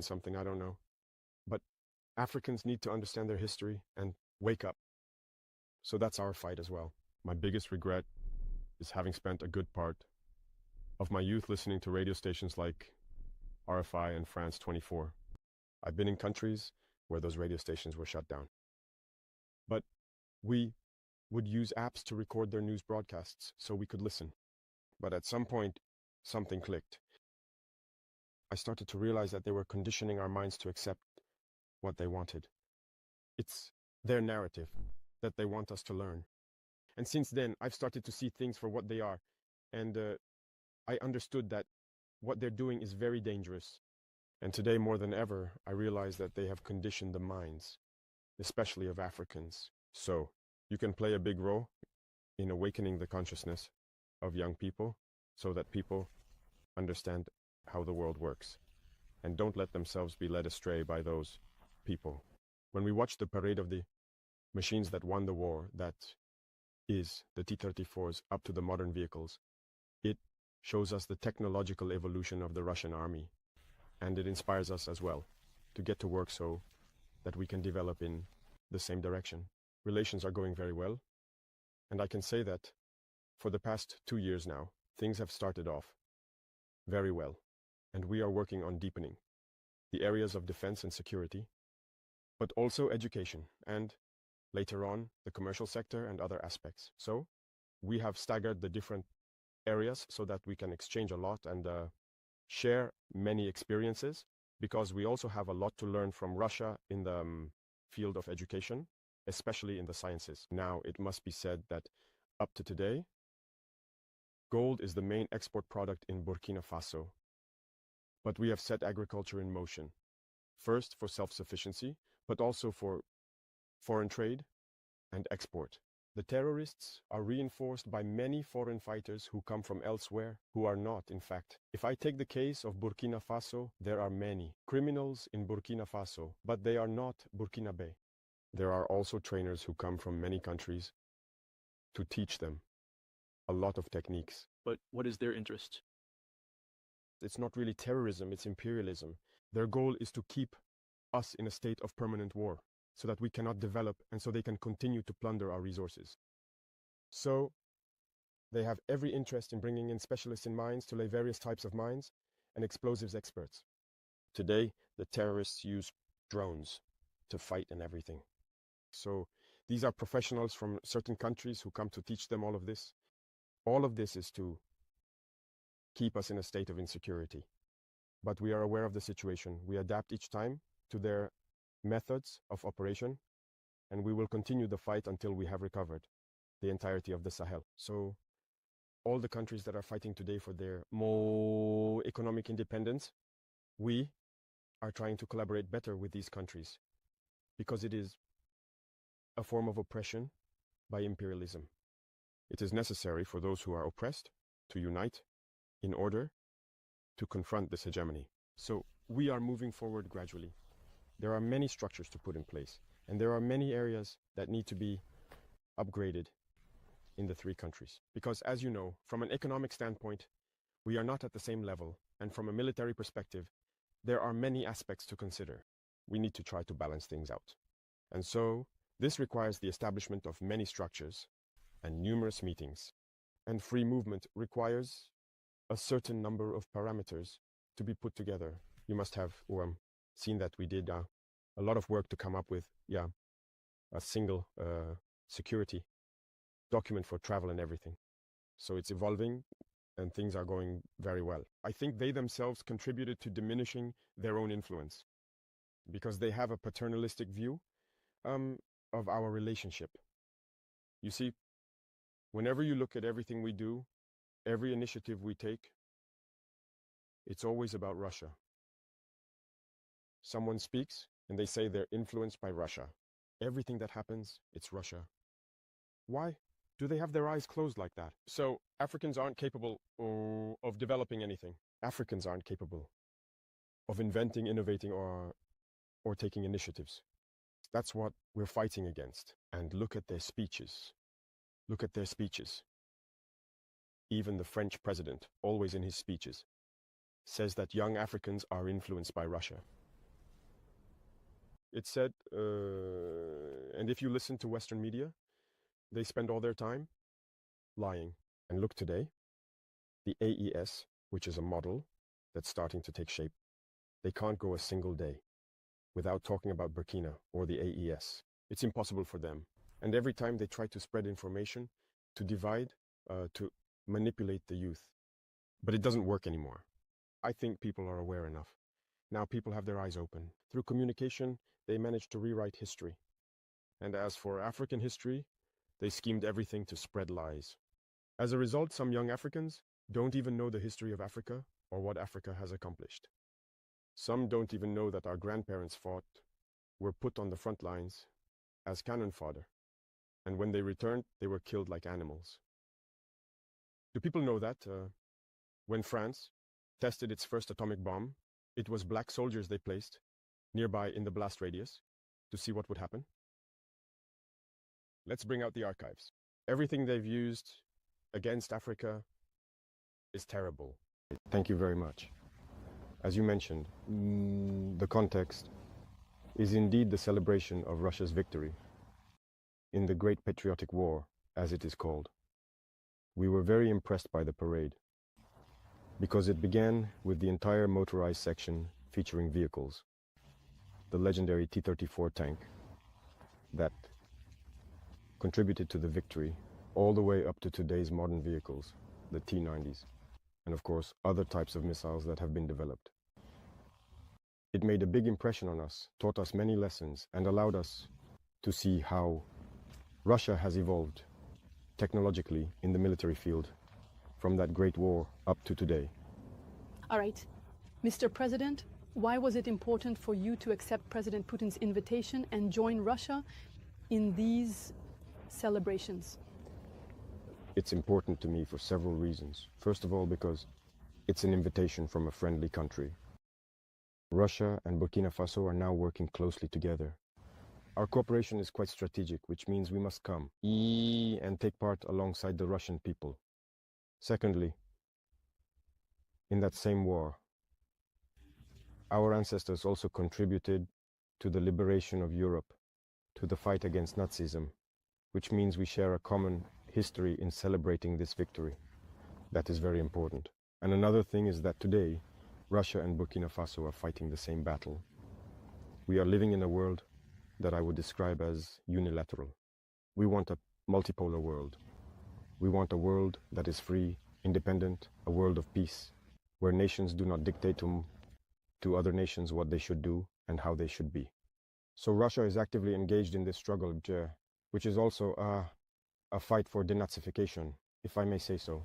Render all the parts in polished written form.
something I don't know. But Africans need to understand their history and wake up. So that's our fight as well. My biggest regret is having spent a good part of my youth listening to radio stations like RFI and France 24. I've been in countries where those radio stations were shut down. But we would use apps to record their news broadcasts so we could listen. But at some point, something clicked. I started to realize that they were conditioning our minds to accept what they wanted. It's their narrative that they want us to learn. And since then, I've started to see things for what they are. And I understood that what they're doing is very dangerous. And today, more than ever, I realize that they have conditioned the minds, especially of Africans. So you can play a big role in awakening the consciousness of young people so that people understand how the world works and don't let themselves be led astray by those people. When we watch the parade of the machines that won the war, that is the T-34s up to the modern vehicles, it shows us the technological evolution of the Russian army, and it inspires us as well to get to work so that we can develop in the same direction. Relations are going very well, and I can say that for the past 2 years now, things have started off very well, and we are working on deepening the areas of defense and security, but also education, and later on, the commercial sector and other aspects. So we have staggered the different areas so that we can exchange a lot and share many experiences, because we also have a lot to learn from Russia in the field of education, especially in the sciences. Now, it must be said that up to today, gold is the main export product in Burkina Faso. But we have set agriculture in motion, first for self-sufficiency, but also for foreign trade and export. The terrorists are reinforced by many foreign fighters who come from elsewhere, who are not, in fact. If I take the case of Burkina Faso, there are many criminals in Burkina Faso, but they are not Burkinabe. There are also trainers who come from many countries to teach them a lot of techniques. But what is their interest? It's not really terrorism, it's imperialism. Their goal is to keep us in a state of permanent war, so that we cannot develop and so they can continue to plunder our resources. So they have every interest in bringing in specialists in mines to lay various types of mines and explosives experts. Today, the terrorists use drones to fight and everything. So these are professionals from certain countries who come to teach them all of this. All of this is to keep us in a state of insecurity. But we are aware of the situation. We adapt each time to their methods of operation, and we will continue the fight until we have recovered the entirety of the Sahel. So all the countries that are fighting today for their more economic independence, we are trying to collaborate better with these countries, because it is a form of oppression by imperialism. It is necessary for those who are oppressed to unite in order to confront this hegemony. So we are moving forward gradually. There are many structures to put in place, and there are many areas that need to be upgraded in the three countries. Because as you know, from an economic standpoint, we are not at the same level, and from a military perspective, there are many aspects to consider. We need to try to balance things out. And so this requires the establishment of many structures and numerous meetings. And free movement requires a certain number of parameters to be put together. You must have seen that we did a lot of work to come up with a single security document for travel and everything. So it's evolving and things are going very well. I think they themselves contributed to diminishing their own influence, because they have a paternalistic view of our relationship. You see, whenever you look at everything we do, every initiative we take, it's always about Russia. Someone speaks and they say they're influenced by Russia. Everything that happens, it's Russia. Why do they have their eyes closed like that? So Africans aren't capable of developing anything. Africans aren't capable of inventing, innovating, or taking initiatives. That's what we're fighting against. And look at their speeches. Look at their speeches. Even the French president, always in his speeches, says that young Africans are influenced by Russia. It said, and if you listen to Western media, they spend all their time lying. And look today, the AES, which is a model that's starting to take shape, they can't go a single day without talking about Burkina or the AES. It's impossible for them. And every time they try to spread information, to divide, to manipulate the youth. But it doesn't work anymore. I think people are aware enough. Now people have their eyes open. Through communication, they managed to rewrite history. And as for African history, they schemed everything to spread lies. As a result, some young Africans don't even know the history of Africa or what Africa has accomplished. Some don't even know that our grandparents fought, were put on the front lines as cannon fodder. And when they returned, they were killed like animals. Do people know that when France tested its first atomic bomb, it was black soldiers they placed nearby in the blast radius to see what would happen? Let's bring out the archives. Everything they've used against Africa is terrible. Thank you very much. As you mentioned, the context is indeed the celebration of Russia's victory in the Great Patriotic War, as it is called. We were very impressed by the parade because it began with the entire motorized section featuring vehicles, the legendary T-34 tank that contributed to the victory all the way up to today's modern vehicles, the T-90s, and of course other types of missiles that have been developed. It made a big impression on us, taught us many lessons, and allowed us to see how Russia has evolved technologically in the military field from that great war up to today. All right. Mr. President, why was it important for you to accept President Putin's invitation and join Russia in these celebrations? It's important to me for several reasons. First of all, because it's an invitation from a friendly country. Russia and Burkina Faso are now working closely together. Our cooperation is quite strategic, which means we must come and take part alongside the Russian people. Secondly, in that same war, our ancestors also contributed to the liberation of Europe, to the fight against Nazism, which means we share a common history in celebrating this victory. That is very important. And another thing is that today, Russia and Burkina Faso are fighting the same battle. We are living in a world that I would describe as unilateral. We want a multipolar world. We want a world that is free, independent, a world of peace, where nations do not dictate to other nations what they should do and how they should be. So Russia is actively engaged in this struggle, which is also a fight for denazification, if I may say so.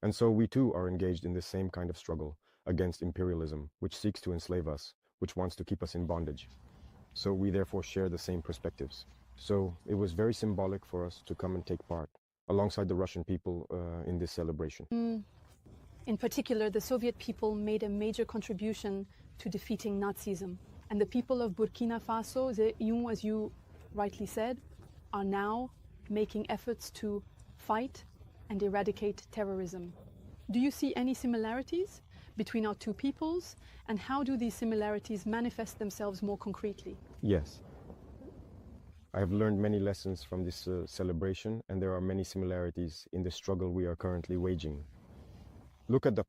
And so we too are engaged in the same kind of struggle against imperialism, which seeks to enslave us, which wants to keep us in bondage. So we therefore share the same perspectives. So it was very symbolic for us to come and take part alongside the Russian people in this celebration. In particular, the Soviet people made a major contribution to defeating Nazism. And the people of Burkina Faso, as you rightly said, are now making efforts to fight and eradicate terrorism. Do you see any similarities between our two peoples, and how do these similarities manifest themselves more concretely? Yes. I have learned many lessons from this celebration, and there are many similarities in the struggle we are currently waging. Look at the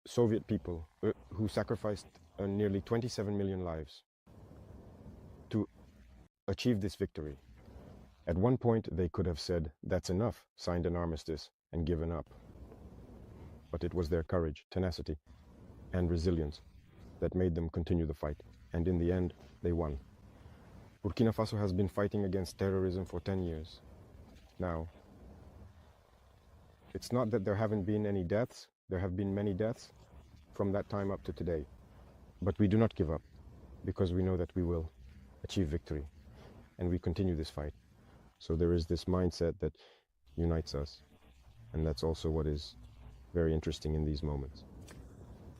Soviet people who sacrificed nearly 27 million lives to achieve this victory. At one point, they could have said, "That's enough," signed an armistice, and given up. But it was their courage, tenacity, and resilience that made them continue the fight. And in the end, they won. Burkina Faso has been fighting against terrorism for 10 years. Now, it's not that there haven't been any deaths. There have been many deaths from that time up to today. But we do not give up, because we know that we will achieve victory. And we continue this fight. So there is this mindset that unites us. And that's also what is very interesting in these moments.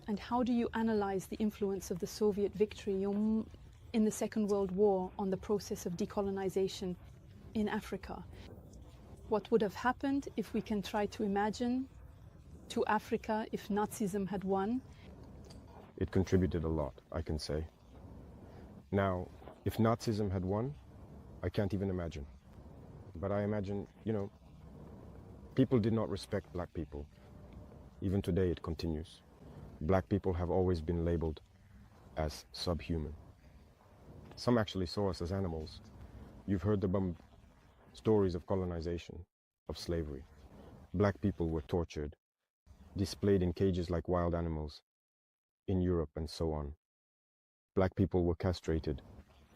And how do you analyze the influence of the Soviet victory in the Second World War on the process of decolonization in Africa? What would have happened if we can try to imagine to Africa if Nazism had won? It contributed a lot, I can say. Now, If Nazism had won, I can't even imagine. But I imagine, people did not respect black people. Even today it continues. Black people have always been labeled as subhuman. Some actually saw us as animals. You've heard the stories of colonization, of slavery. Black people were tortured, displayed in cages like wild animals in Europe and so on. Black people were castrated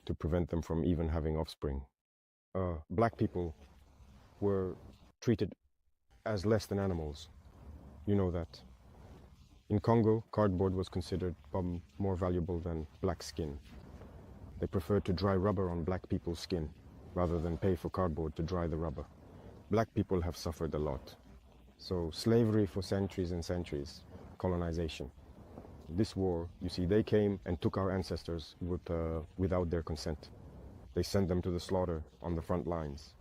to prevent them from even having offspring. Black people were treated as less than animals. You know that. In Congo, cardboard was considered more valuable than black skin. They preferred to dry rubber on black people's skin rather than pay for cardboard to dry the rubber. Black people have suffered a lot. So slavery for centuries and centuries, colonization. This war, you see, they came and took our ancestors without their consent. They sent them to the slaughter on the front lines.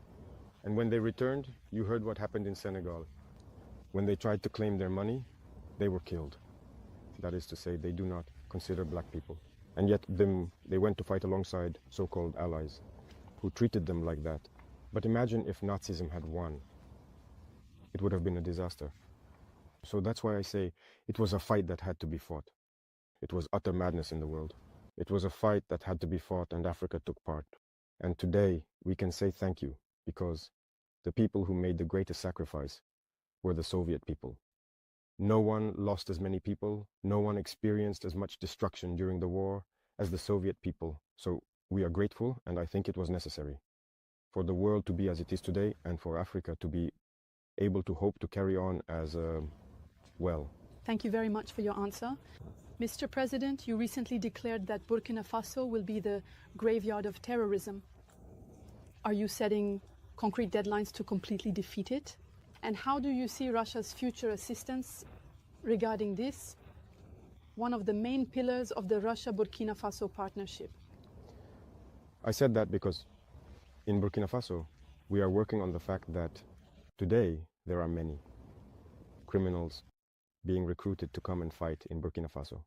And when they returned, you heard what happened in Senegal. When they tried to claim their money, they were killed. That is to say, they do not consider black people. And yet they went to fight alongside so-called allies who treated them like that. But imagine if Nazism had won. It would have been a disaster. So that's why I say it was a fight that had to be fought. It was utter madness in the world. It was a fight that had to be fought, and Africa took part. And today we can say thank you, because the people who made the greatest sacrifice were the Soviet people. No one lost as many people, no one experienced as much destruction during the war as the Soviet people. So we are grateful, and I think it was necessary for the world to be as it is today, and for Africa to be able to hope to carry on as well. Thank you very much for your answer. Mr. President, you recently declared that Burkina Faso will be the graveyard of terrorism. Are you setting concrete deadlines to completely defeat it? And how do you see Russia's future assistance regarding this, one of the main pillars of the Russia-Burkina Faso partnership? I said that because in Burkina Faso, we are working on the fact that today there are many criminals being recruited to come and fight in Burkina Faso.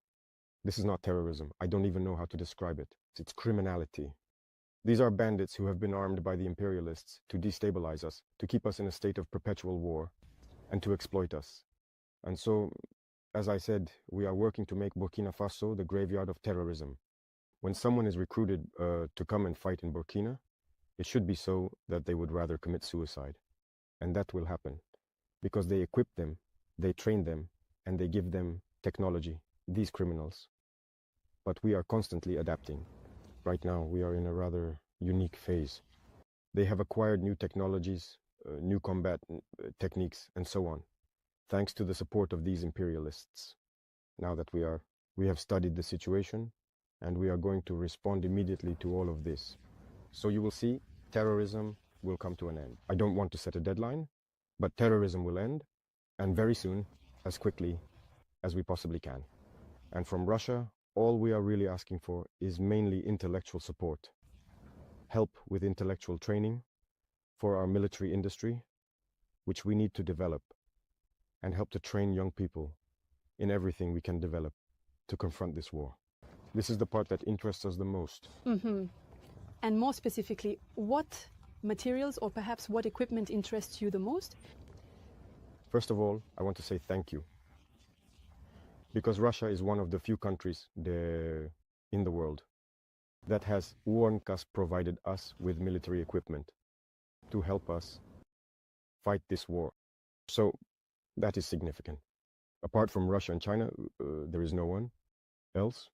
This is not terrorism. I don't even know how to describe it. It's criminality. These are bandits who have been armed by the imperialists to destabilize us, to keep us in a state of perpetual war, and to exploit us. And so, as I said, we are working to make Burkina Faso the graveyard of terrorism. When someone is recruited to come and fight in Burkina, it should be so that they would rather commit suicide. And that will happen, because they equip them, they train them, and they give them technology, these criminals. But we are constantly adapting. Right now, we are in a rather unique phase. They have acquired new technologies, new combat techniques, and so on, thanks to the support of these imperialists. Now that we have studied the situation, and we are going to respond immediately to all of this. So you will see, terrorism will come to an end. I don't want to set a deadline, but terrorism will end, and very soon, as quickly as we possibly can. And from Russia, all we are really asking for is mainly intellectual support, help with intellectual training for our military industry, which we need to develop, and help to train young people in everything we can develop to confront this war. This is the part that interests us the most. Mm-hmm. And more specifically, what materials or perhaps what equipment interests you the most? First of all, I want to say thank you, because Russia is one of the few countries in the world that has provided us with military equipment to help us fight this war. So that is significant. Apart from Russia and China, there is no one else.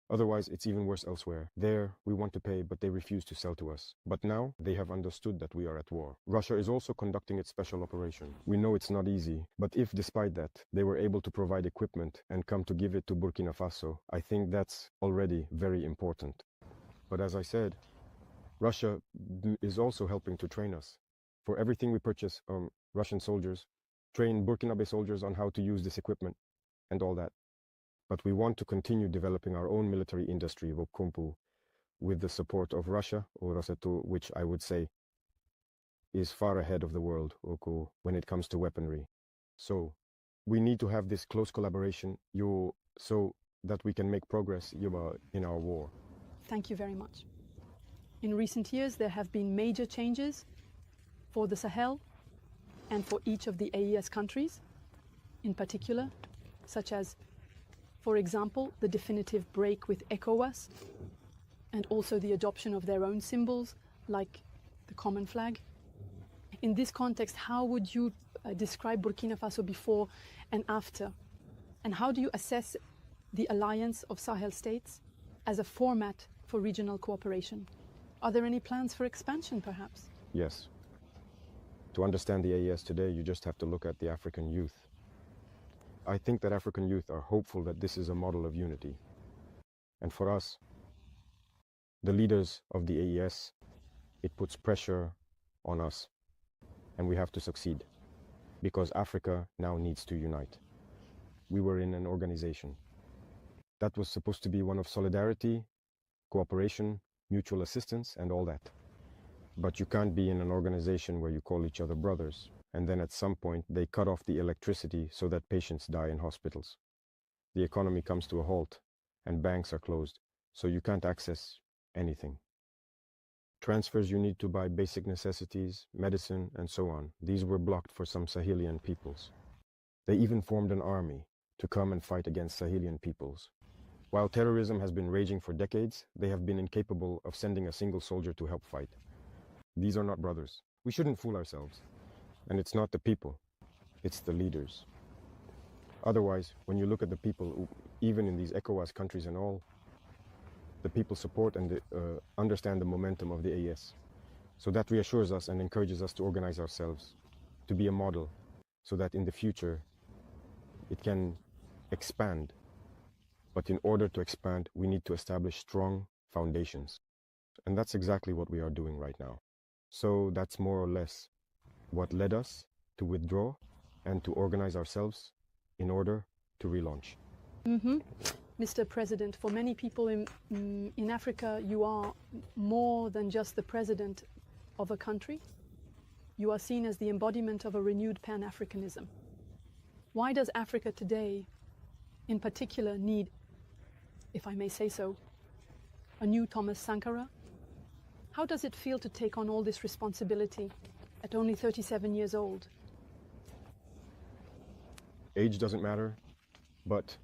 Otherwise, it's even worse elsewhere. There, we want to pay, but they refuse to sell to us. But now, they have understood that we are at war. Russia is also conducting its special operation. We know it's not easy, but if, despite that, they were able to provide equipment and come to give it to Burkina Faso, I think that's already very important. But as I said, Russia is also helping to train us. For everything we purchase, Russian soldiers train Burkinabe soldiers on how to use this equipment and all that. But we want to continue developing our own military industry, Vokompu, with the support of Russia, or Roseto, which I would say is far ahead of the world, when it comes to weaponry. So we need to have this close collaboration so that we can make progress in our war. Thank you very much. In recent years, there have been major changes for the Sahel and for each of the AES countries in particular, such as, for example, the definitive break with ECOWAS and also the adoption of their own symbols like the common flag. In this context, how would you describe Burkina Faso before and after? And how do you assess the alliance of Sahel states as a format for regional cooperation? Are there any plans for expansion, perhaps? Yes. To understand the AES today, you just have to look at the African youth. I think that African youth are hopeful that this is a model of unity. And for us, the leaders of the AES, it puts pressure on us. And we have to succeed, because Africa now needs to unite. We were in an organization that was supposed to be one of solidarity, cooperation, mutual assistance, and all that. But you can't be in an organization where you call each other brothers, and then at some point they cut off the electricity so that patients die in hospitals. The economy comes to a halt, and banks are closed, so you can't access anything. Transfers you need to buy basic necessities, medicine, and so on. These were blocked for some Sahelian peoples. They even formed an army to come and fight against Sahelian peoples. While terrorism has been raging for decades, they have been incapable of sending a single soldier to help fight. These are not brothers. We shouldn't fool ourselves. And it's not the people, it's the leaders. Otherwise, when you look at the people, even in these ECOWAS countries and all, the people support and understand the momentum of the AES. So that reassures us and encourages us to organize ourselves, to be a model, so that in the future it can expand. But in order to expand, we need to establish strong foundations. And that's exactly what we are doing right now. So that's more or less what led us to withdraw and to organize ourselves in order to relaunch. Mr. President, for many people in Africa, you are more than just the president of a country. You are seen as the embodiment of a renewed Pan-Africanism. Why does Africa today, in particular, need, if I may say so, a new Thomas Sankara? How does it feel to take on all this responsibility at only 37 years old? Age doesn't matter, but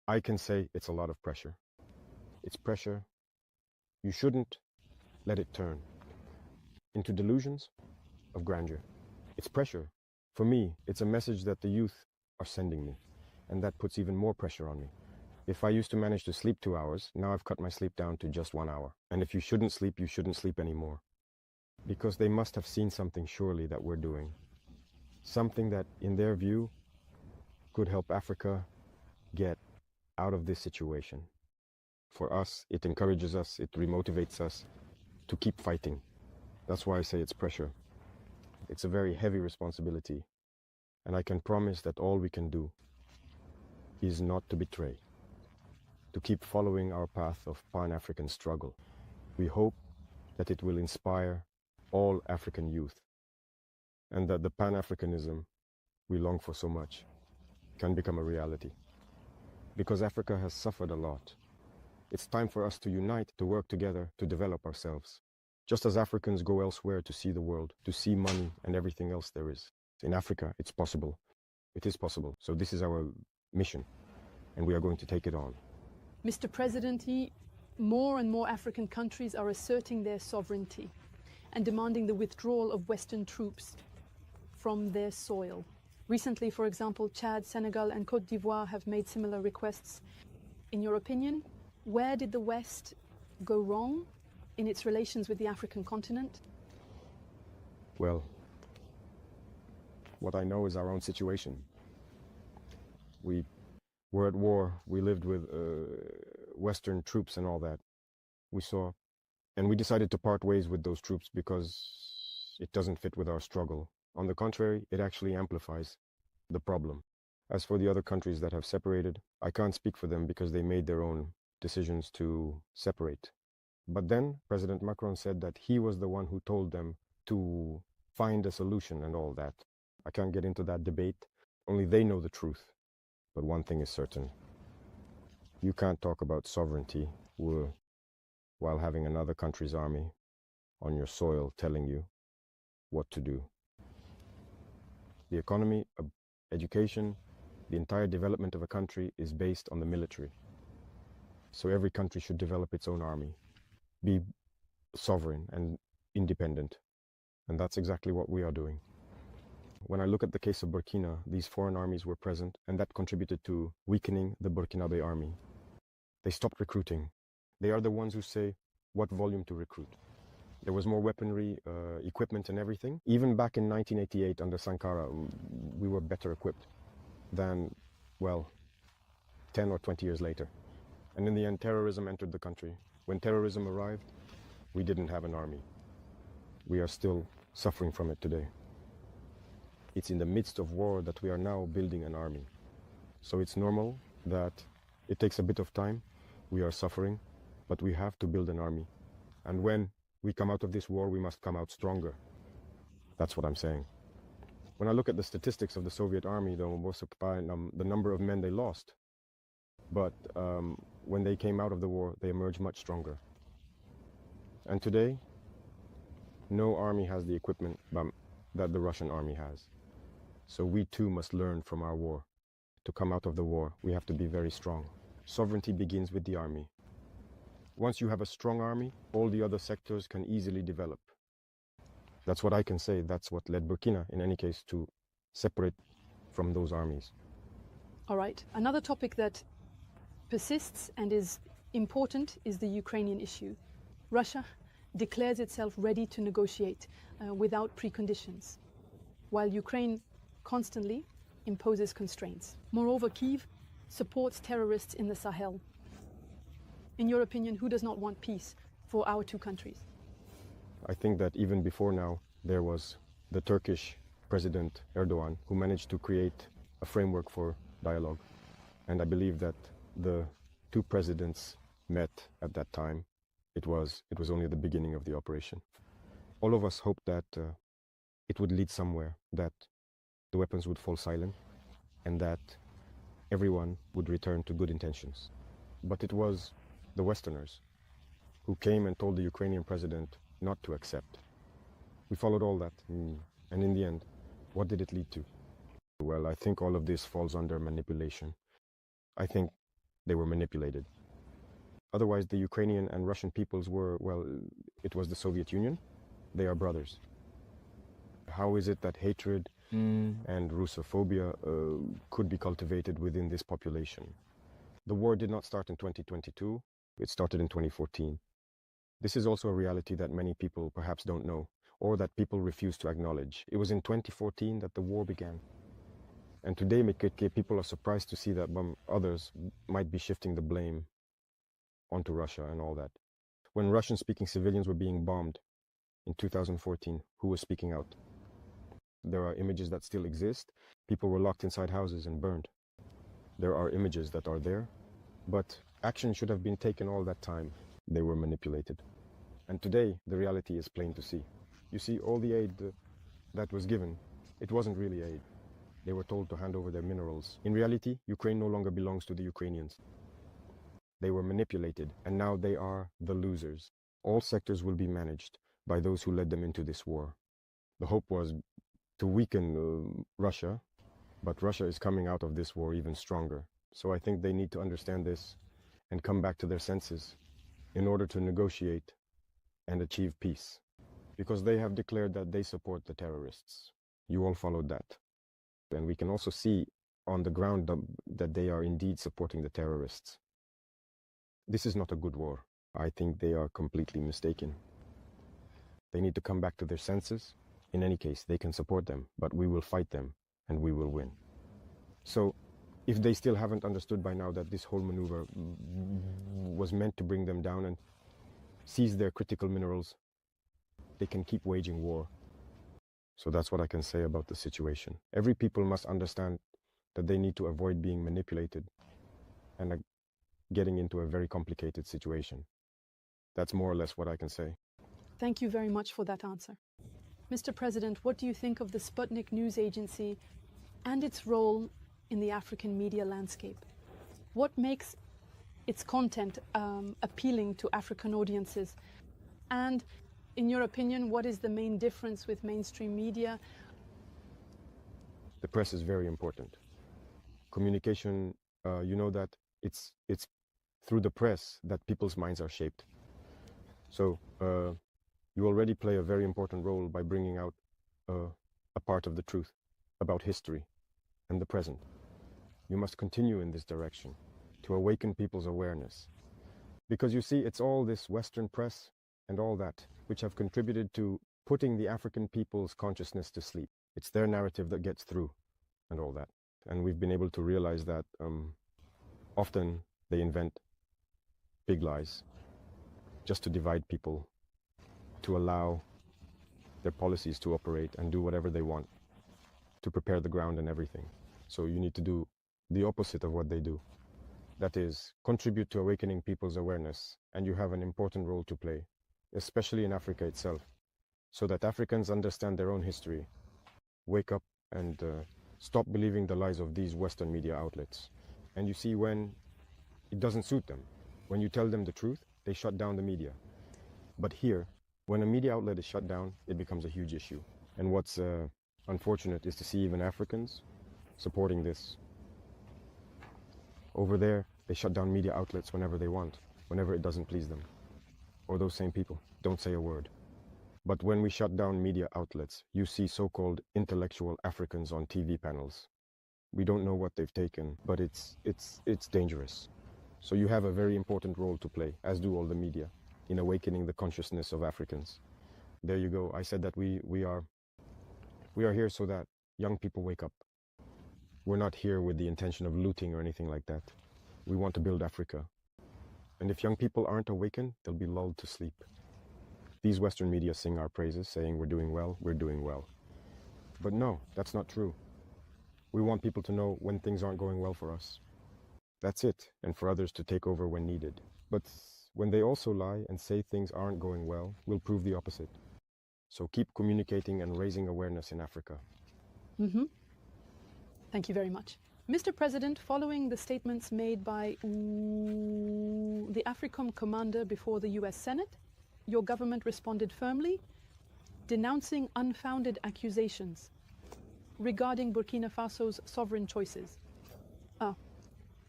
I can say it's a lot of pressure. It's pressure. You shouldn't let it turn into delusions of grandeur. It's pressure. For me, it's a message that the youth are sending me, and that puts even more pressure on me. If I used to manage to sleep 2 hours, now I've cut my sleep down to just 1 hour. And if you shouldn't sleep, you shouldn't sleep anymore. Because they must have seen something surely that we're doing. Something that, in their view, could help Africa get out of this situation. For us, it encourages us, it remotivates us to keep fighting. That's why I say it's pressure. It's a very heavy responsibility. And I can promise that all we can do is not to betray, to keep following our path of Pan-African struggle. We hope that it will inspire all African youth, and that the Pan-Africanism we long for so much can become a reality. Because Africa has suffered a lot. It's time for us to unite, to work together, to develop ourselves. Just as Africans go elsewhere to see the world, to see money and everything else there is. In Africa, it's possible. It is possible. So this is our mission, and we are going to take it on. Mr. President, more and more African countries are asserting their sovereignty and demanding the withdrawal of Western troops from their soil. Recently, for example, Chad, Senegal, and Côte d'Ivoire have made similar requests. In your opinion, where did the West go wrong in its relations with the African continent? Well, what I know is our own situation. We were at war, we lived with Western troops and all that. We saw, and we decided to part ways with those troops because it doesn't fit with our struggle. On the contrary, it actually amplifies the problem. As for the other countries that have separated, I can't speak for them because they made their own decisions to separate. But then President Macron said that he was the one who told them to find a solution and all that. I can't get into that debate. Only they know the truth. But one thing is certain. You can't talk about sovereignty while having another country's army on your soil telling you what to do. The economy, education, the entire development of a country is based on the military. So every country should develop its own army, be sovereign and independent. And that's exactly what we are doing. When I look at the case of Burkina, these foreign armies were present, and that contributed to weakening the Burkinabe army. They stopped recruiting. They are the ones who say what volume to recruit. There was more weaponry, equipment and everything. Even back in 1988 under Sankara, we were better equipped than, well, 10 or 20 years later. And in the end, terrorism entered the country. When terrorism arrived, we didn't have an army. We are still suffering from it today. It's in the midst of war that we are now building an army. So it's normal that it takes a bit of time. We are suffering, but we have to build an army. And when we come out of this war, we must come out stronger. That's what I'm saying. When I look at the statistics of the Soviet army, the number of men they lost, but when they came out of the war, they emerged much stronger. And today, no army has the equipment that the Russian army has. So we too must learn from our war. To come out of the war, we have to be very strong. Sovereignty begins with the army. Once you have a strong army, all the other sectors can easily develop. That's what I can say. That's what led Burkina, in any case, to separate from those armies. All right. Another topic that persists and is important is the Ukrainian issue. Russia declares itself ready to negotiate without preconditions, while Ukraine constantly imposes constraints. Moreover, Kyiv supports terrorists in the Sahel. In your opinion, who does not want peace for our two countries? I think that even before now, there was the Turkish President Erdogan, who managed to create a framework for dialogue. And I believe that the two presidents met at that time. It was only the beginning of the operation. All of us hoped that it would lead somewhere, that the weapons would fall silent, and that everyone would return to good intentions. But it was the Westerners who came and told the Ukrainian president not to accept. We followed all that, and in the end, what did it lead to? Well, I think all of this falls under manipulation. I think they were manipulated. Otherwise, the Ukrainian and Russian peoples were, well, it was the Soviet Union. They are brothers. How is it that hatred and Russophobia could be cultivated within this population? The war did not start in 2022. It started in 2014. This is also a reality that many people perhaps don't know, or that people refuse to acknowledge. It was in 2014 that the war began. And today, people are surprised to see that others might be shifting the blame onto Russia and all that. When Russian-speaking civilians were being bombed in 2014, who was speaking out? There are images that still exist. People were locked inside houses and burned. There are images that are there, but action should have been taken all that time. They were manipulated. And today, the reality is plain to see. You see, all the aid that was given, it wasn't really aid. They were told to hand over their minerals. In reality, Ukraine no longer belongs to the Ukrainians. They were manipulated, and now they are the losers. All sectors will be managed by those who led them into this war. The hope was to weaken Russia, but Russia is coming out of this war even stronger. So I think they need to understand this and come back to their senses in order to negotiate and achieve peace. Because they have declared that they support the terrorists. You all followed that. And we can also see on the ground that they are indeed supporting the terrorists. This is not a good war. I think they are completely mistaken. They need to come back to their senses. In any case, they can support them, but we will fight them and we will win. So, if they still haven't understood by now that this whole maneuver was meant to bring them down and seize their critical minerals, they can keep waging war. So that's what I can say about the situation. Every people must understand that they need to avoid being manipulated and getting into a very complicated situation. That's more or less what I can say. Thank you very much for that answer. Mr. President, what do you think of the Sputnik news agency and its role in the African media landscape? What makes its content appealing to African audiences? And in your opinion, what is the main difference with mainstream media? The press is very important. Communication, you know that it's through the press that people's minds are shaped. So you already play a very important role by bringing out a part of the truth about history and the present. You must continue in this direction to awaken people's awareness. Because you see, it's all this Western press and all that which have contributed to putting the African people's consciousness to sleep. It's their narrative that gets through and all that. And we've been able to realize that often they invent big lies just to divide people, to allow their policies to operate and do whatever they want, to prepare the ground and everything. So you need to do the opposite of what they do. That is, contribute to awakening people's awareness, and you have an important role to play, especially in Africa itself, so that Africans understand their own history, wake up and stop believing the lies of these Western media outlets. And you see, when it doesn't suit them, when you tell them the truth, they shut down the media. But here, when a media outlet is shut down, it becomes a huge issue. And what's unfortunate is to see even Africans supporting this. Over there, they shut down media outlets whenever they want, whenever it doesn't please them. Or those same people don't say a word. But when we shut down media outlets, you see so-called intellectual Africans on TV panels. We don't know what they've taken, but it's dangerous. So you have a very important role to play, as do all the media, in awakening the consciousness of Africans. There you go. I said that we are here so that young people wake up. We're not here with the intention of looting or anything like that. We want to build Africa. And if young people aren't awakened, they'll be lulled to sleep. These Western media sing our praises, saying we're doing well, we're doing well. But no, that's not true. We want people to know when things aren't going well for us. That's it, and for others to take over when needed. But when they also lie and say things aren't going well, we'll prove the opposite. So keep communicating and raising awareness in Africa. Thank you very much. Mr. President, following the statements made by the AFRICOM commander before the US Senate, your government responded firmly, denouncing unfounded accusations regarding Burkina Faso's sovereign choices.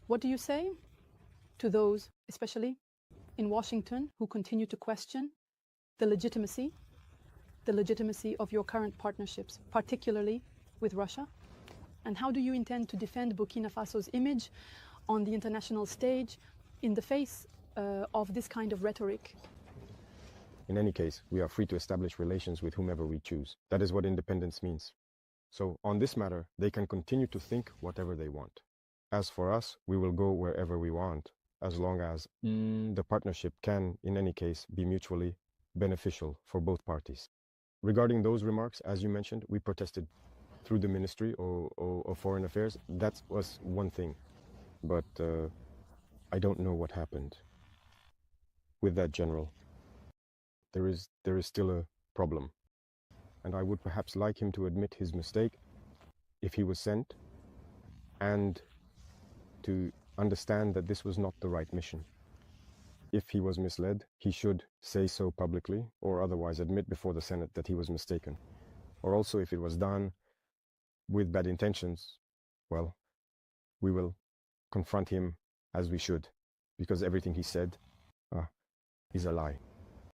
What do you say to those, especially in Washington, who continue to question the legitimacy of your current partnerships, particularly with Russia? And how do you intend to defend Burkina Faso's image on the international stage in the face of this kind of rhetoric? In any case, we are free to establish relations with whomever we choose. That is what independence means. So on this matter, they can continue to think whatever they want. As for us, we will go wherever we want, as long as the partnership can, in any case, be mutually beneficial for both parties. Regarding those remarks, as you mentioned, we protested through the Ministry of Foreign Affairs. That was one thing. But I don't know what happened with that general. There is still a problem. And I would perhaps like him to admit his mistake if he was sent, and to understand that this was not the right mission. If he was misled, he should say so publicly, or otherwise admit before the Senate that he was mistaken. Or also, if it was done with bad intentions, well, we will confront him as we should, because everything he said is a lie.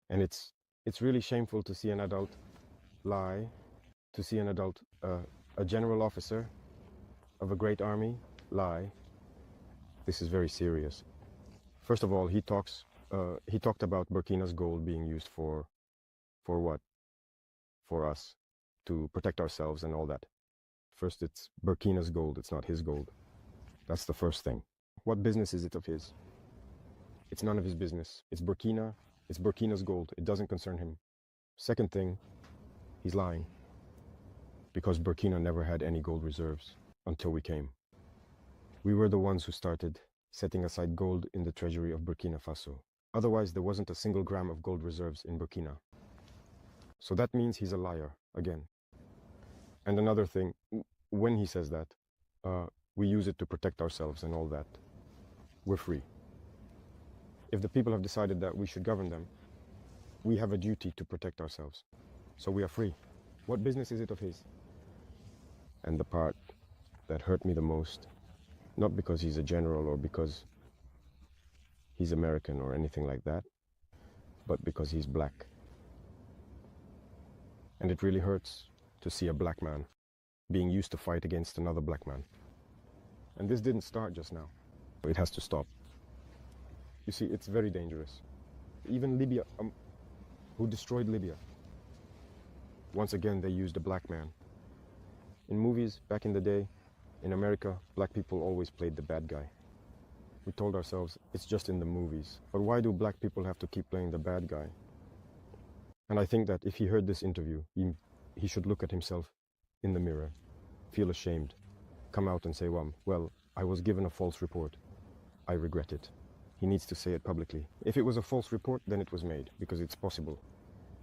And it's really shameful to see an adult lie, to see an adult, a general officer of a great army lie. This is very serious. First of all, he talked about Burkina's gold being used for what? For us, to protect ourselves and all that. First, it's Burkina's gold, it's not his gold. That's the first thing. What business is it of his? It's none of his business. It's Burkina's gold. It doesn't concern him. Second thing, he's lying. Because Burkina never had any gold reserves until we came. We were the ones who started setting aside gold in the treasury of Burkina Faso. Otherwise, there wasn't a single gram of gold reserves in Burkina. So that means he's a liar, again. And another thing, when he says that, we use it to protect ourselves and all that. We're free. If the people have decided that we should govern them, We have a duty to protect ourselves. So we are free. What business is it of his? And the part that hurt me the most, not because he's a general or because he's American or anything like that, but because he's black. And it really hurts to see a black man being used to fight against another black man. And this didn't start just now. It has to stop. You see, it's very dangerous. Even Libya, who destroyed Libya, once again they used a black man. In movies, back in the day, in America, black people always played the bad guy. We told ourselves, it's just in the movies. But why do black people have to keep playing the bad guy? And I think that if he heard this interview, he should look at himself in the mirror, feel ashamed, come out and say, well, I was given a false report. I regret it. He needs to say it publicly. If it was a false report, then it was made, because it's possible.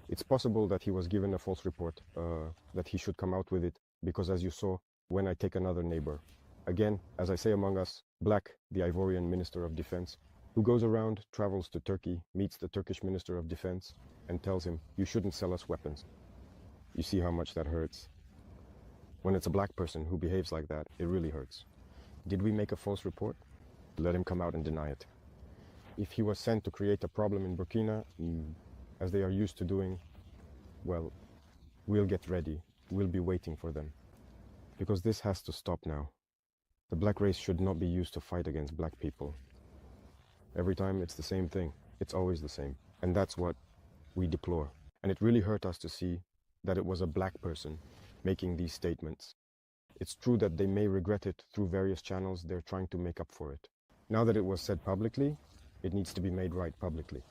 It's possible that he was given a false report, that he should come out with it, because as you saw, when I take another neighbor, again, as I say among us, Black, the Ivorian Minister of Defense, who goes around, travels to Turkey, meets the Turkish Minister of Defense, and tells him, you shouldn't sell us weapons. You see how much that hurts. When it's a black person who behaves like that, it really hurts. Did we make a false report? Let him come out and deny it. If he was sent to create a problem in Burkina, as they are used to doing, well, we'll get ready. We'll be waiting for them. Because this has to stop now. The black race should not be used to fight against black people. Every time it's the same thing. It's always the same. And that's what we deplore. And it really hurt us to see that it was a black person making these statements. It's true that they may regret it through various channels. They're trying to make up for it. Now that it was said publicly, it needs to be made right publicly.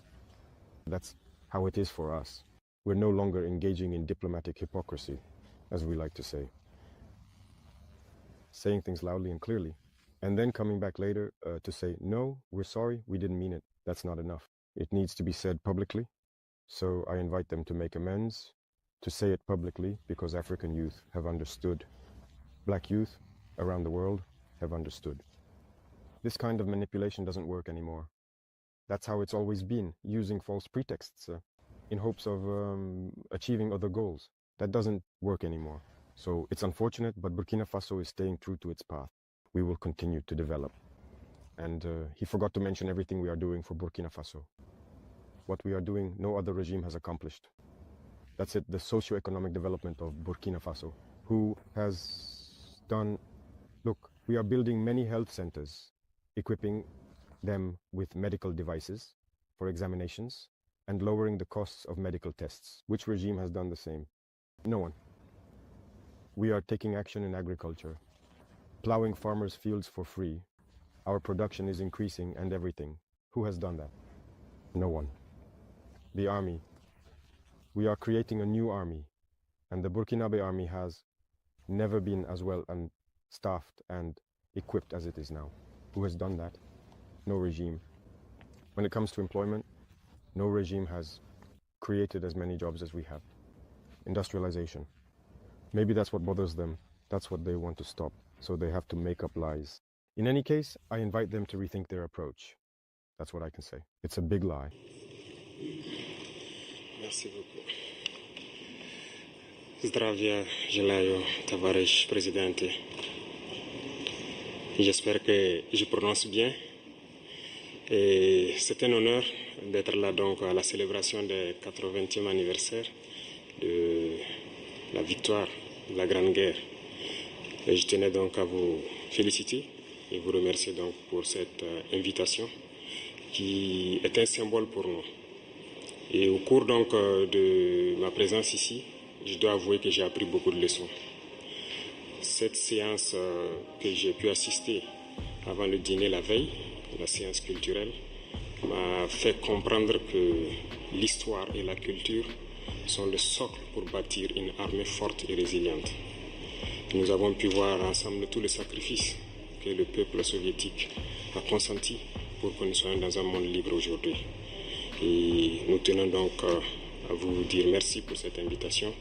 That's how it is for us. We're no longer engaging in diplomatic hypocrisy, as we like to say. Saying things loudly and clearly, and then coming back later to say, no, we're sorry, we didn't mean it. That's not enough. It needs to be said publicly. So I invite them to make amends, to say it publicly, because African youth have understood. Black youth around the world have understood. This kind of manipulation doesn't work anymore. That's how it's always been, using false pretexts in hopes of achieving other goals. That doesn't work anymore. So it's unfortunate, but Burkina Faso is staying true to its path. We will continue to develop. And he forgot to mention everything we are doing for Burkina Faso. What we are doing, no other regime has accomplished. That's it, the socio-economic development of Burkina Faso, who has done, look, we are building many health centers, equipping them with medical devices for examinations and lowering the costs of medical tests. Which regime has done the same? No one. We are taking action in agriculture, plowing farmers' fields for free. Our production is increasing and everything. Who has done that? No one. The army. We are creating a new army, and the Burkinabe army has never been as well staffed and equipped as it is now. Who has done that? No regime. When it comes to employment, no regime has created as many jobs as we have. Industrialization. Maybe that's what bothers them. That's what they want to stop. So they have to make up lies. In any case, I invite them to rethink their approach. That's what I can say. It's a big lie. Merci beaucoup. Zdravia желаю, товарищ президенте. J'espère que je prononce bien. Et c'est un honneur d'être là donc à la célébration du 80e anniversaire de la victoire de la Grande Guerre. Et je tenais donc à vous féliciter et vous remercier donc pour cette invitation qui est un symbole pour nous. Et au cours donc de ma présence ici, je dois avouer que j'ai appris beaucoup de leçons. Cette séance que j'ai pu assister avant le dîner la veille, la séance culturelle, m'a fait comprendre que l'histoire et la culture sont le socle pour bâtir une armée forte et résiliente. Nous avons pu voir ensemble tous les sacrifices que le peuple soviétique a consenti pour que nous soyons dans un monde libre aujourd'hui. Et nous tenons donc à vous dire merci pour cette invitation,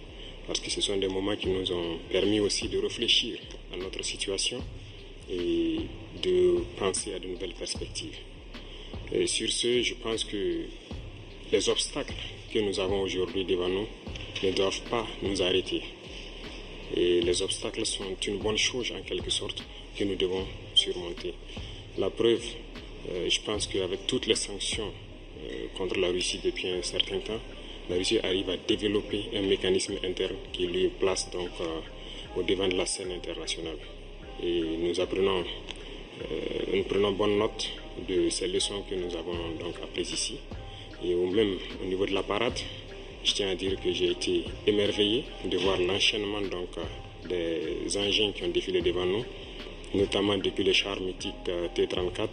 parce que ce sont des moments qui nous ont permis aussi de réfléchir à notre situation et de penser à de nouvelles perspectives. Et sur ce, je pense que les obstacles que nous avons aujourd'hui devant nous ne doivent pas nous arrêter. Et les obstacles sont une bonne chose en quelque sorte que nous devons surmonter. La preuve, je pense qu'avec toutes les sanctions contre la Russie depuis un certain temps, la Russie arrive à développer un mécanisme interne qui lui place donc au devant de la scène internationale. Et nous prenons bonne note de ces leçons que nous avons donc apprises ici. Et même au niveau de la parade, je tiens à dire que j'ai été émerveillé de voir l'enchaînement donc des engins qui ont défilé devant nous, notamment depuis le char mythique T-34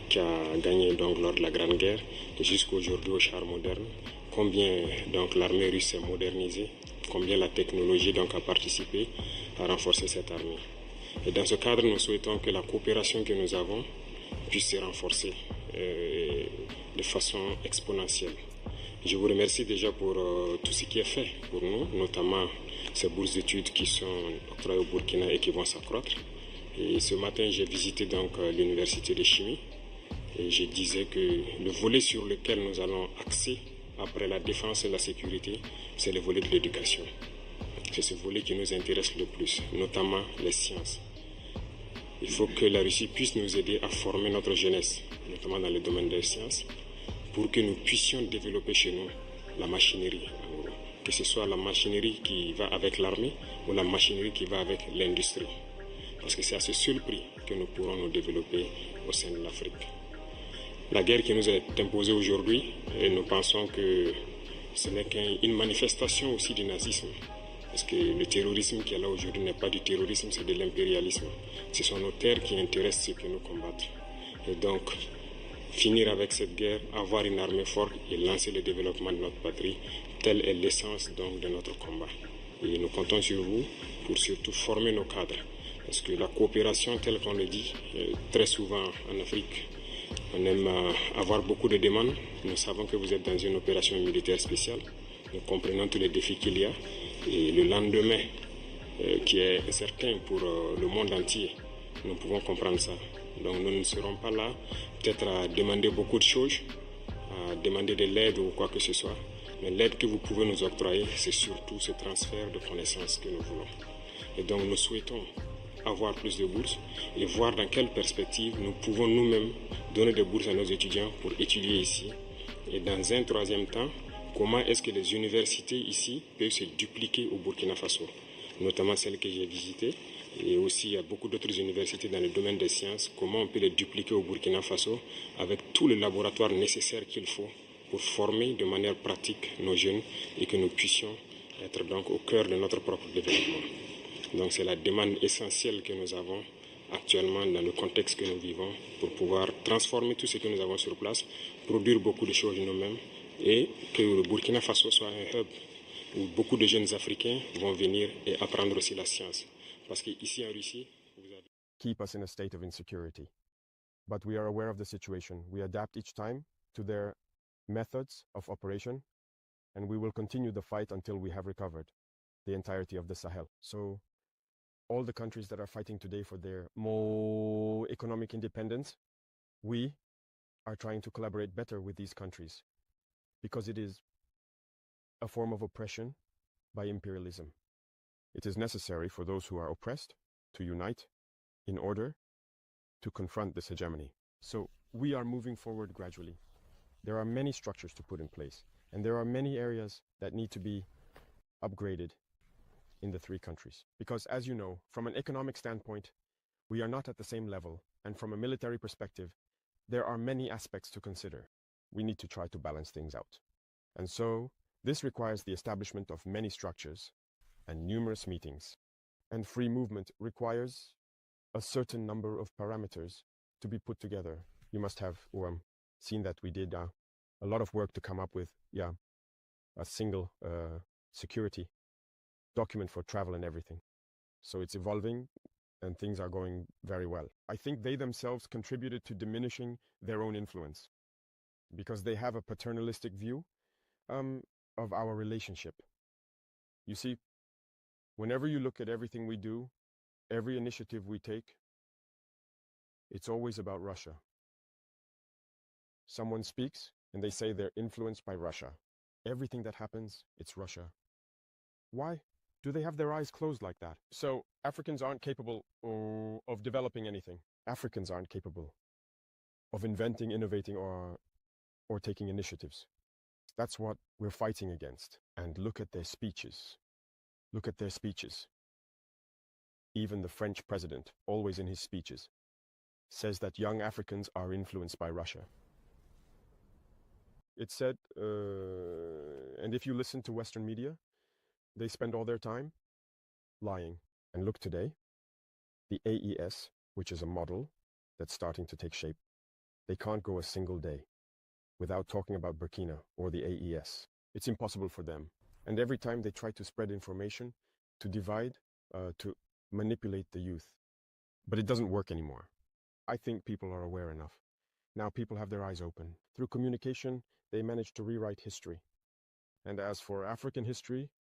qui a gagné donc lors de la Grande Guerre et jusqu'aujourd'hui au char moderne. Combien donc l'armée russe s'est modernisée, combien la technologie donc a participé à renforcer cette armée. Et dans ce cadre, nous souhaitons que la coopération que nous avons puisse se renforcer de façon exponentielle. Je vous remercie déjà pour tout ce qui est fait pour nous, notamment ces bourses d'études qui sont octroyées au Burkina et qui vont s'accroître. Et ce matin, j'ai visité donc l'université de chimie et je disais que le volet sur lequel nous allons axer après la défense et la sécurité, c'est le volet de l'éducation. C'est ce volet qui nous intéresse le plus, notamment les sciences. Il faut que la Russie puisse nous aider à former notre jeunesse, notamment dans le domaine des sciences, pour que nous puissions développer chez nous la machinerie, que ce soit la machinerie qui va avec l'armée ou la machinerie qui va avec l'industrie. Parce que c'est à ce seul prix que nous pourrons nous développer au sein de l'Afrique. La guerre qui nous est imposée aujourd'hui, nous pensons que ce n'est qu'une manifestation aussi du nazisme. Parce que le terrorisme qui est là aujourd'hui n'est pas du terrorisme, c'est de l'impérialisme. Ce sont nos terres qui intéressent ceux que nous combattons. Et donc, finir avec cette guerre, avoir une armée forte et lancer le développement de notre patrie, telle est l'essence donc de notre combat. Et nous comptons sur vous pour surtout former nos cadres. Parce que la coopération, telle qu'on le dit, très souvent en Afrique, on aime avoir beaucoup de demandes. Nous savons que vous êtes dans une opération militaire spéciale. Nous comprenons tous les défis qu'il y a. Et le lendemain, qui est incertain pour le monde entier, nous pouvons comprendre ça. Donc nous ne serons pas là peut-être à demander beaucoup de choses, à demander de l'aide ou quoi que ce soit. Mais l'aide que vous pouvez nous octroyer, c'est surtout ce transfert de connaissances que nous voulons. Et donc nous souhaitons avoir plus de bourses et voir dans quelle perspective nous pouvons nous-mêmes donner des bourses à nos étudiants pour étudier ici. Et dans un troisième temps, comment est-ce que les universités ici peuvent se dupliquer au Burkina Faso, notamment celles que j'ai visitées. Et aussi, il y a beaucoup d'autres universités dans le domaine des sciences. Comment on peut les dupliquer au Burkina Faso avec tous les laboratoires nécessaires qu'il faut pour former de manière pratique nos jeunes et que nous puissions être donc au cœur de notre propre développement. Donc c'est la demande essentielle que nous avons actuellement dans le contexte que nous vivons pour pouvoir transformer tout ce que nous avons sur place, produire beaucoup de choses nous-mêmes et que le Burkina Faso soit un hub où beaucoup de jeunes Africains vont venir et apprendre aussi la science. Parce qu'ici en Russie, vous avez... Keep us in a state of insecurity. But we are aware of the situation. We adapt each time to their methods of operation, and we will continue the fight until we have recovered the entirety of the Sahel. So all the countries that are fighting today for their more economic independence, we are trying to collaborate better with these countries because it is a form of oppression by imperialism. It is necessary for those who are oppressed to unite in order to confront this hegemony. So we are moving forward gradually. There are many structures to put in place, and there are many areas that need to be upgraded in the three countries. Because as you know, from an economic standpoint, we are not at the same level, and from a military perspective, there are many aspects to consider. We need to try to balance things out. And so this requires the establishment of many structures and numerous meetings. And free movement requires a certain number of parameters to be put together. You must have seen that we did a lot of work to come up with a single security document for travel and everything. So it's evolving and things are going very well. I think they themselves contributed to diminishing their own influence because they have a paternalistic view of our relationship. You see, whenever you look at everything we do, every initiative we take, it's always about Russia. Someone speaks And they say they're influenced by Russia. Everything that happens, it's Russia. Why do they have their eyes closed like that? So Africans aren't capable of developing anything. Africans aren't capable of inventing, innovating, or taking initiatives. That's what we're fighting against. And look at their speeches. Look at their speeches. Even the French president, always in his speeches, says that young Africans are influenced by Russia. It said, and if you listen to Western media, they spend all their time lying. And look today, the AES, which is a model that's starting to take shape, they can't go a single day without talking about Burkina or the AES. It's impossible for them. And every time they try to spread information, to divide, to manipulate the youth. But it doesn't work anymore. I think people are aware enough. Now people have their eyes open. Through communication, they managed to rewrite history. And as for African history,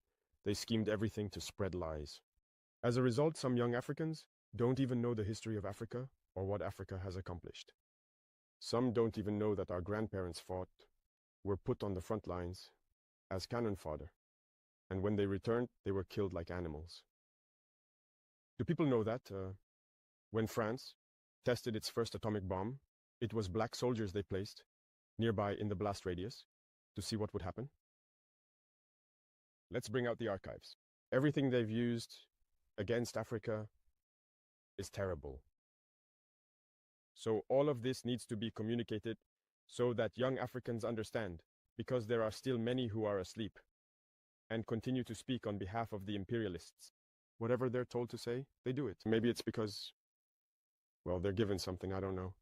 they schemed everything to spread lies. As a result, some young Africans don't even know the history of Africa or what Africa has accomplished. Some don't even know that our grandparents fought, were put on the front lines as cannon fodder. And when they returned, they were killed like animals. Do people know that when France tested its first atomic bomb, it was black soldiers they placed nearby in the blast radius to see what would happen? Let's bring out the archives. Everything they've used against Africa is terrible. So all of this needs to be communicated so that young Africans understand, because there are still many who are asleep and continue to speak on behalf of the imperialists. Whatever they're told to say, they do it. Maybe it's because, well, they're given something, I don't know.